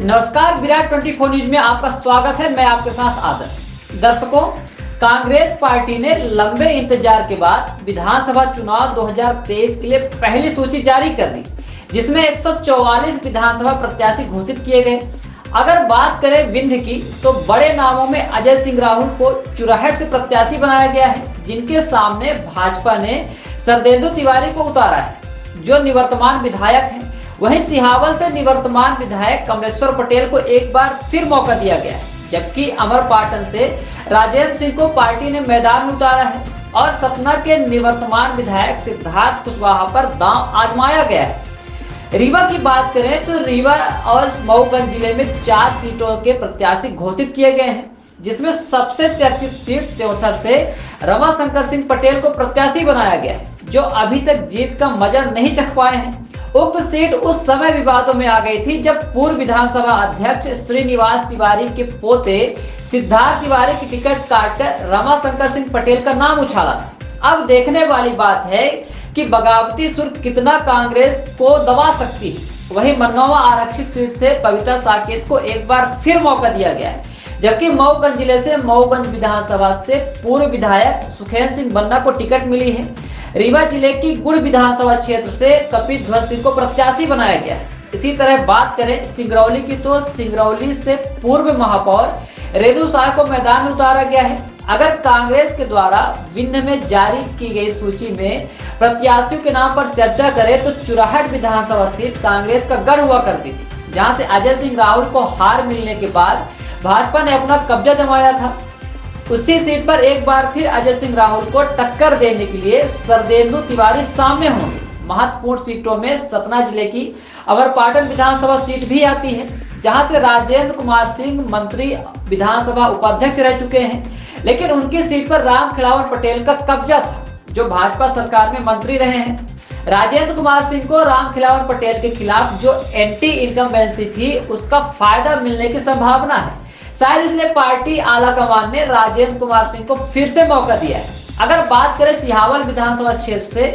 नमस्कार, विराट 24 न्यूज में आपका स्वागत है। मैं आपके साथ आदर्श। दर्शकों, कांग्रेस पार्टी ने लंबे इंतजार के बाद विधानसभा चुनाव 2023 के लिए पहली सूची जारी कर दी, जिसमें 144 विधानसभा प्रत्याशी घोषित किए गए। अगर बात करें विंध्य की, तो बड़े नामों में अजय सिंह राहुल को चुराहट से प्रत्याशी बनाया गया है, जिनके सामने भाजपा ने सरदेंदु तिवारी को उतारा है, जो निवर्तमान विधायक हैं। वहीं सिहावल से निवर्तमान विधायक कमलेश्वर पटेल को एक बार फिर मौका दिया गया है, जबकि अमरपाटन से राजेंद्र सिंह को पार्टी ने मैदान में उतारा है और सतना के निवर्तमान विधायक सिद्धार्थ कुशवाहा पर दांव आजमाया गया है। रीवा की बात करें तो रीवा और मऊगंज जिले में 4 सीटों के प्रत्याशी घोषित किए गए हैं, जिसमें सबसे चर्चित सीट त्योथर से रमाशंकर सिंह पटेल को प्रत्याशी बनाया गया है, जो अभी तक जीत का मजा नहीं चख पाए हैं। उक्त सीट उस समय विवादों में आ गई थी जब पूर्व विधानसभा अध्यक्ष श्रीनिवास तिवारी के पोते सिद्धार्थ तिवारी की टिकट काटकर रमाशंकर सिंह पटेल का नाम उछाला था। अब देखने वाली बात है कि बगावती सुर कितना कांग्रेस को दबा सकती है। वहीं मनगांव आरक्षित सीट से पविता साकेत को एक बार फिर मौका दिया गया है, जबकि मऊगंज जिले से मऊगंज विधानसभा से पूर्व विधायक सुखेंद्र सिंह बन्ना को टिकट मिली है। रीवा जिले की गुड़ विधानसभा क्षेत्र से कपिध्वज सिंह को प्रत्याशी बनाया गया है। इसी तरह बात करें सिंगरौली की, तो सिंगरौली से पूर्व महापौर रेणु साह को मैदान में उतारा गया है। अगर कांग्रेस के द्वारा विंध्य में जारी की गई सूची में प्रत्याशियों के नाम पर चर्चा करें तो चुराहट विधानसभा सीट कांग्रेस का गढ़ हुआ करती थी, जहां से अजय सिंह राहुल को हार मिलने के बाद भाजपा ने अपना कब्जा जमाया था। उसी सीट पर एक बार फिर अजय सिंह राहुल को टक्कर देने के लिए सरदेंदु तिवारी सामने होंगे। महत्वपूर्ण सीटों में सतना जिले की अमरपाटन विधानसभा सीट भी आती है, जहां से राजेंद्र कुमार सिंह मंत्री विधानसभा उपाध्यक्ष रह चुके हैं, लेकिन उनकी सीट पर रामखिलावन पटेल का कब्जा था, जो भाजपा सरकार में मंत्री रहे हैं। राजेंद्र कुमार सिंह को रामखिलावन पटेल के खिलाफ जो एंटी इनकम्बेंसी थी, उसका फायदा मिलने की संभावना है। शायद इसलिए पार्टी आला कमान ने राजेंद्र कुमार सिंह को फिर से मौका दिया है। अगर बात करें सिहावल विधानसभा क्षेत्र से,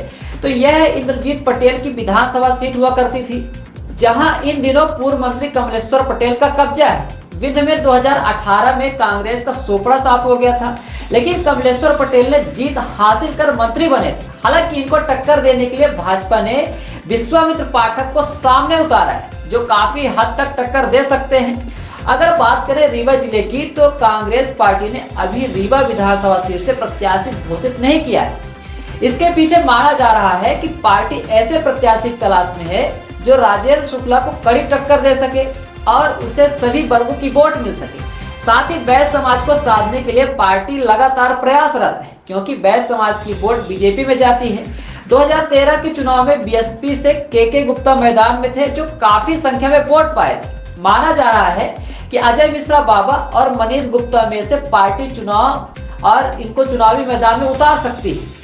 तो यह इंद्रजीत पटेल की विधानसभा सीट हुआ करती थी, जहां इन दिनों पूर्व मंत्री कमलेश्वर पटेल का कब्जा है। विंध्य में 2018 में कांग्रेस का सोफड़ा साफ हो गया था, लेकिन कमलेश्वर पटेल ने जीत हासिल कर मंत्री बने थे। हालांकि इनको टक्कर देने के लिए भाजपा ने विश्वामित्र पाठक को सामने उतारा है, जो काफी हद तक टक्कर दे सकते हैं। अगर बात करें रीवा जिले की, तो कांग्रेस पार्टी ने अभी रीवा विधानसभा सीट से प्रत्याशी घोषित नहीं किया है। इसके पीछे माना जा रहा है कि पार्टी ऐसे प्रत्याशी की तलाश में है जो राजेंद्र शुक्ला को कड़ी टक्कर दे सके और उसे सभी वर्गों की वोट मिल सके। साथ ही बैस समाज को साधने के लिए पार्टी लगातार प्रयासरत है, क्योंकि बैस समाज की वोट बीजेपी में जाती है। 2013 के चुनाव में बीएसपी से के गुप्ता मैदान में थे, जो काफी संख्या में वोट पाए थे। माना जा रहा है कि अजय मिश्रा बाबा और मनीष गुप्ता में से पार्टी चुनाव और इनको चुनावी मैदान में उतार सकती है।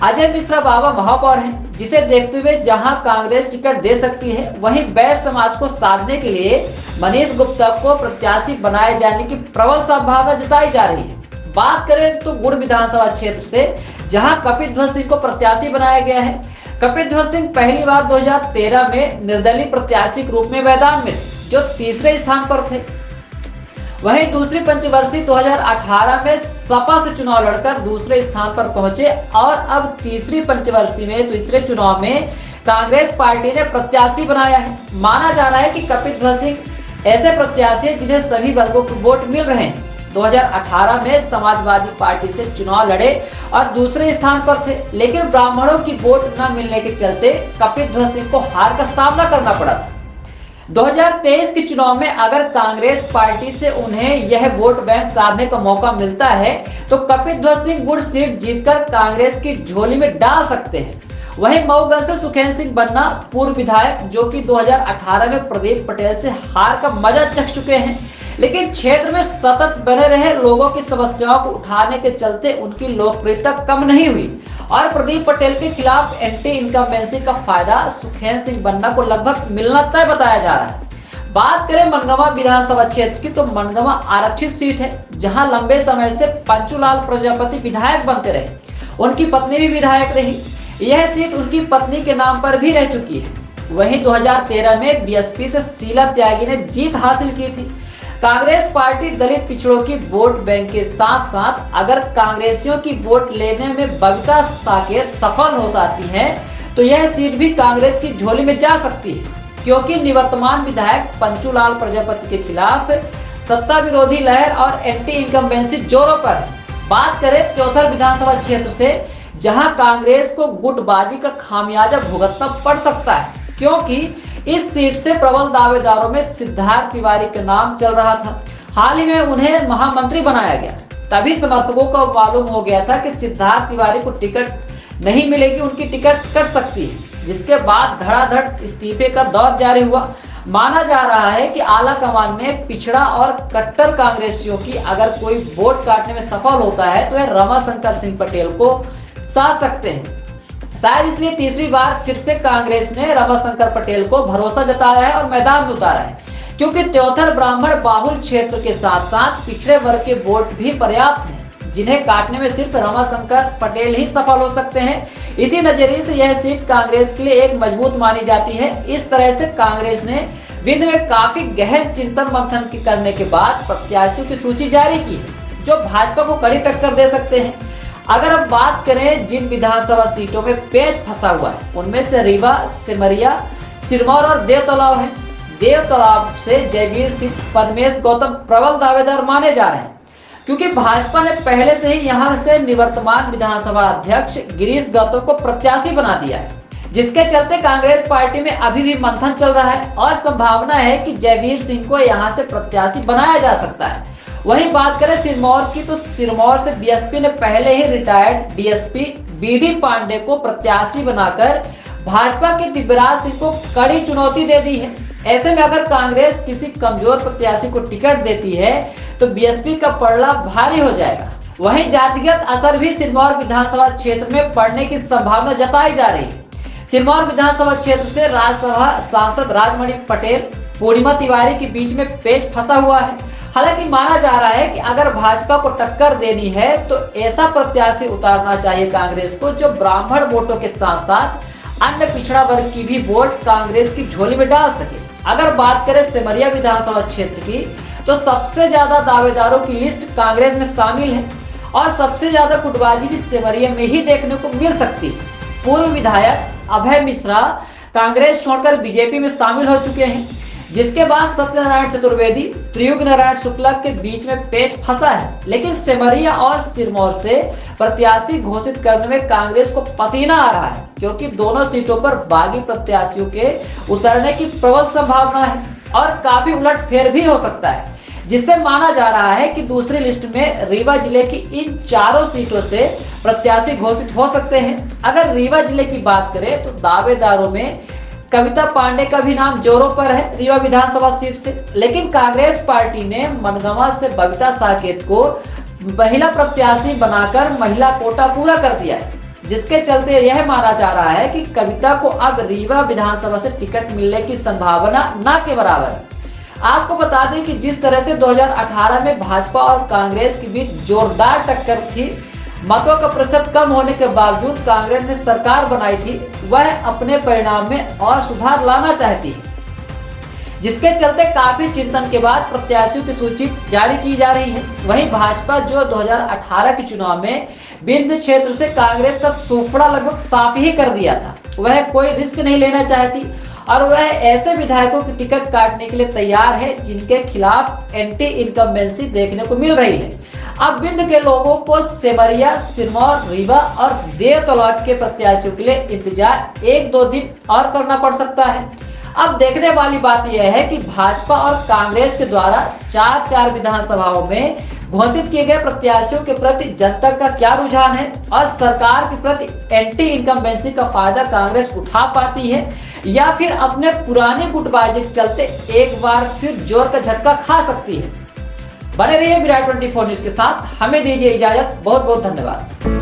अजय मिश्रा बाबा महापौर हैं, जिसे देखते हुए जहां कांग्रेस टिकट दे सकती है, वहीं बैस समाज को साधने के लिए मनीष गुप्ता को प्रत्याशी बनाए जाने की प्रबल संभावना जताई जा रही है। बात करें तो गुड़ विधानसभा क्षेत्र से, जहां कपिध्वज सिंह को प्रत्याशी बनाया गया है। कपिध्वज सिंह पहली बार 2013 में निर्दलीय प्रत्याशी के रूप में मैदान में थे, जो तीसरे स्थान पर थे। वहीं दूसरी पंचवर्षीय 2018 में सपा से चुनाव लड़कर दूसरे स्थान पर पहुंचे और अब तीसरी पंचवर्षीय में तीसरे चुनाव में कांग्रेस पार्टी ने प्रत्याशी बनाया है। माना जा रहा है कि कपिध्वज सिंह ऐसे प्रत्याशी हैं जिन्हें सभी वर्गों के वोट मिल रहे हैं। 2018 में समाजवादी पार्टी से चुनाव लड़े और दूसरे स्थान पर थे, लेकिन ब्राह्मणों की वोट न मिलने के चलते कपिध्वज सिंह को हार का सामना करना पड़ा था। 2023 के चुनाव में अगर कांग्रेस पार्टी से उन्हें यह वोट बैंक साधने का मौका मिलता है, तो कपिध्वज सिंह गुड़ सीट जीतकर कांग्रेस की झोली में डाल सकते हैं। वहीं मऊगंज से सुखेंद्र सिंह बन्ना पूर्व विधायक, जो कि 2018 में प्रदीप पटेल से हार का मजा चख चुके हैं, लेकिन क्षेत्र में सतत बने रहे लोगों की समस्याओं को उठाने के चलते उनकी लोकप्रियता कम नहीं हुई और प्रदीप पटेल के खिलाफ एंटी इनकम्बेंसी का फायदा सुखेंद्र सिंह बन्ना को लगभग मिलना तय बताया जा रहा है। बात करें मनगांव विधानसभा क्षेत्र की, तो मनगांव आरक्षित सीट है, जहां लंबे समय से पंचूलाल प्रजापति विधायक बनते रहे। उनकी पत्नी भी विधायक रही। यह सीट उनकी पत्नी के नाम पर भी रह चुकी है। वहीं 2013 में बीएसपी से शीला त्यागी ने जीत हासिल की थी। कांग्रेस पार्टी दलित पिछड़ों की वोट बैंक के साथ साथ अगर कांग्रेसियों की वोट लेने में बबीता साकेत सफल हो जाती है तो यह सीट भी कांग्रेस की झोली में जा सकती है, क्योंकि निवर्तमान विधायक पंचूलाल प्रजापति के खिलाफ सत्ता विरोधी लहर और एंटी इनकम्बेंसी जोरों पर है। बात करें त्योथर विधानसभा क्षेत्र से, जहां कांग्रेस को गुटबाजी का खामियाजा भुगतना पड़ सकता है, क्योंकि इस सीट से प्रबल दावेदारों में सिद्धार्थ तिवारी का नाम चल रहा था। हाल ही में उन्हें महामंत्री बनाया गया, तभी समर्थकों को मालूम हो गया था कि सिद्धार्थ तिवारी को टिकट नहीं मिलेगी, उनकी टिकट कट सकती है, जिसके बाद धड़ाधड़ इस्तीफे का दौर जारी हुआ। माना जा रहा है कि आला कमान ने पिछड़ा और कट्टर कांग्रेसियों की अगर कोई वोट काटने में सफल होता है तो यह रमाशंकर सिंह पटेल को साथ सकते हैं। शायद इसलिए तीसरी बार फिर से कांग्रेस ने रमाशंकर पटेल को भरोसा जताया है और मैदान में उतारा है, क्योंकि त्योथर ब्राह्मण बाहुल क्षेत्र के साथ साथ पिछड़े वर्ग के वोट भी पर्याप्त हैं, जिन्हें काटने में सिर्फ रमाशंकर पटेल ही सफल हो सकते हैं। इसी नजरिए से यह सीट कांग्रेस के लिए एक मजबूत मानी जाती है। इस तरह से कांग्रेस ने विंध्य में काफी गहन चिंतन मंथन करने के बाद प्रत्याशियों की सूची जारी की है, जो भाजपा को कड़ी टक्कर दे सकते हैं। अगर अब बात करें जिन विधानसभा सीटों में पेच फंसा हुआ है, उनमें से रीवा, सिमरिया, सिरमौर और देवतलाव है। देवतलाव से जयवीर सिंह, पद्मेश गौतम प्रबल दावेदार माने जा रहे हैं, क्योंकि भाजपा ने पहले से ही यहां से निवर्तमान विधानसभा अध्यक्ष गिरीश गौतम को प्रत्याशी बना दिया है, जिसके चलते कांग्रेस पार्टी में अभी भी मंथन चल रहा है और संभावना है कि जयवीर सिंह को यहां से प्रत्याशी बनाया जा सकता है। वहीं बात करें सिरमौर की, तो सिरमौर से बीएसपी ने पहले ही रिटायर्ड डीएसपी बीडी पांडे को प्रत्याशी बनाकर भाजपा के दिव्यराज सिंह को कड़ी चुनौती दे दी है। ऐसे में अगर कांग्रेस किसी कमजोर प्रत्याशी को टिकट देती है तो बीएसपी का पलड़ा भारी हो जाएगा। वहीं जातिगत असर भी सिरमौर विधानसभा क्षेत्र में पड़ने की संभावना जताई जा रही है। सिरमौर विधानसभा क्षेत्र से राज्यसभा सांसद राजमणि पटेल, पूर्णिमा तिवारी के बीच में पेच फंसा हुआ है। हालांकि माना जा रहा है कि अगर भाजपा को टक्कर देनी है तो ऐसा प्रत्याशी उतारना चाहिए कांग्रेस को, जो ब्राह्मण वोटों के साथ साथ अन्य पिछड़ा वर्ग की भी वोट कांग्रेस की झोली में डाल सके। अगर बात करें सिमरिया विधानसभा क्षेत्र की, तो सबसे ज्यादा दावेदारों की लिस्ट कांग्रेस में शामिल है और सबसे ज्यादा गुटबाजी भी सिमरिया में ही देखने को मिल सकती है। पूर्व विधायक अभय मिश्रा कांग्रेस छोड़कर बीजेपी में शामिल हो चुके हैं, जिसके बाद सत्यनारायण चतुर्वेदी, त्रियुग नारायण शुक्ला के बीच में पेच फंसा है। लेकिन सिमरिया और सिरमौर से प्रत्याशी घोषित करने में कांग्रेस को पसीना आ रहा है, क्योंकि दोनों सीटों पर बागी प्रत्याशियों के उतरने की प्रबल संभावना है और काफी उलटफेर भी हो सकता है, जिससे माना जा रहा है कि दूसरी लिस्ट में रीवा जिले की इन चारों सीटों से प्रत्याशी घोषित हो सकते हैं। अगर रीवा जिले की बात करें तो दावेदारों में कविता पांडे का भी नाम जोरों पर है रीवा विधानसभा सीट से, लेकिन कांग्रेस पार्टी ने मनगांव से बबीता साकेत को महिला प्रत्याशी बनाकर महिला कोटा पूरा कर दिया है, जिसके चलते यह माना जा रहा है कि कविता को अब रीवा विधानसभा से टिकट मिलने की संभावना न के बराबर है। आपको बता दें कि जिस तरह से 2018 में भाजपा और कांग्रेस के बीच जोरदार टक्कर थी, मतों का प्रतिशत कम होने के बावजूद कांग्रेस ने सरकार बनाई थी, वह अपने परिणाम में और सुधार लाना चाहती है, जिसके चलते काफी चिंतन के बाद प्रत्याशियों की सूची जारी की जा रही है। वहीं भाजपा जो 2018 के चुनाव में विंध्य क्षेत्र से कांग्रेस का सूफड़ा लगभग साफ ही कर दिया था, वह कोई रिस्क नहीं लेना चाहती और वह ऐसे विधायकों की टिकट काटने के लिए तैयार है जिनके खिलाफ एंटी इनकम्बेंसी देखने को मिल रही है। अब विंध्य के लोगों को सिमरिया, सिरमौर, रीवा और देवतलाव के प्रत्याशियों के लिए इंतजार 1-2 दिन और करना पड़ सकता है। अब देखने वाली बात यह है कि भाजपा और कांग्रेस के द्वारा 4 विधानसभाओं में घोषित किए गए प्रत्याशियों के प्रति जनता का क्या रुझान है और सरकार के प्रति एंटी इनकम्बेंसी का फायदा कांग्रेस उठा पाती है या फिर अपने पुराने गुटबाजी के चलते एक बार फिर जोर का झटका खा सकती है। बने रहिए विराट 24 न्यूज के साथ, हमें दीजिए इजाजत। बहुत बहुत धन्यवाद।